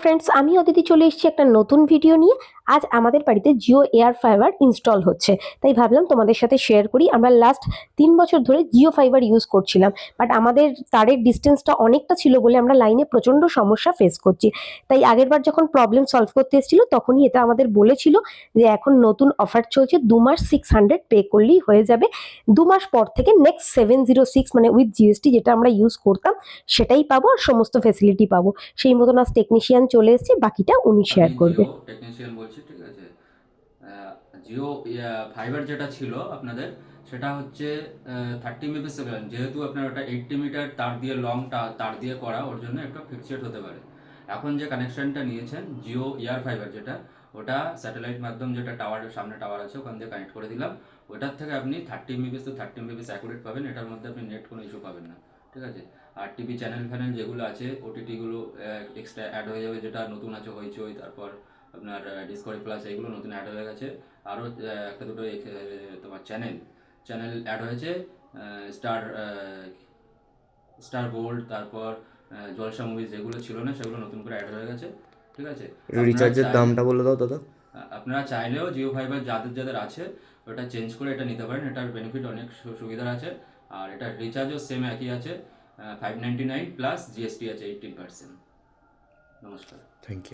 Friends, আমি অদিতি চলে এসেছি একটা নতুন ভিডিও নিয়ে। আজ আমাদের বাড়িতে জিও এয়ার ফাইবার ইনস্টল হচ্ছে, তাই ভাবলাম তোমাদের সাথে শেয়ার করি। আমরা লাস্ট 3 বছর ধরে জিও ফাইবার ইউজ করছিলাম, বাট আমাদের তারের ডিস্টেন্সটা অনেকটা ছিল বলে আমরা লাইনে প্রচন্ড সমস্যা ফেস করছি। তাই আগের বার যখন প্রবলেম সলভ করতে এসেছিল তখনই এটা আমাদের বলেছিল যে এখন নতুন অফার চলছে, 2 মাস 600 পে করলেই হয়ে যাবে। 2 মাস পর থেকে নেক্সট 706 মানে উইথ জিএসটি যেটা আমরা ইউজ করতাম সেটাই পাবো, আর সমস্ত ফেসিলিটি পাবো। সেই মতন আজ টেকনিশিয়ান চলে এসেছে, বাকিটা উনি শেয়ার আমি করবে। জিও টেকনিশিয়ান বলছি, ঠিক আছে। জিও ফাইবার যেটা ছিল আপনাদের, সেটা হচ্ছে 30 mbps। যেহেতু আপনার ওটা 80 মিটার তার দিয়ে লং তার দিয়ে করা, ওর জন্য একটু ফিক্সড হতে পারে। এখন যে কানেকশনটা নিয়েছেন জিও এয়ার ফাইবার যেটা, ওটা স্যাটেলাইট মাধ্যম, যেটা টাওয়ারের সামনে টাওয়ার আছে ওখান দিয়ে কানেক্ট করে দিলাম। ওটার থেকে আপনি 30 mbps তো 30 mbps অ্যাকুরেট পাবেন। এটার মধ্যে আপনি নেট কোনো ইস্যু পাবেন না, ঠিক আছে। আর টিভি চ্যানেল ফ্যানেল যেগুলো আছে, ওটিটিগুলো এক্সট্রা অ্যাড হয়ে যাবে, যেটা নতুন আছে হইচই, তারপর আপনার ডিসকভারি প্লাস, এইগুলো নতুন অ্যাড হয়ে গেছে। আরও একটা দুটো তোমার চ্যানেল চ্যানেল অ্যাড হয়েছে। স্টার স্টার গোল্ড, তারপর জলসা মুভিজ, যেগুলো ছিল না সেগুলো নতুন করে অ্যাড হয়ে গেছে, ঠিক আছে। আপনারা রিচার্জের চাইলে দামটা বলে দাও দাদা। আপনারা চাইলেও জিও ফাইবার যাদের যাদের আছে ওটা চেঞ্জ করে এটা নিতে পারেন। এটার বেনিফিট অনেক সুবিধা আছে। আর এটার রিচার্জও সেম একই আছে, 599 প্লাস জিএসটি আছে 18%। নমস্কার। Thank you.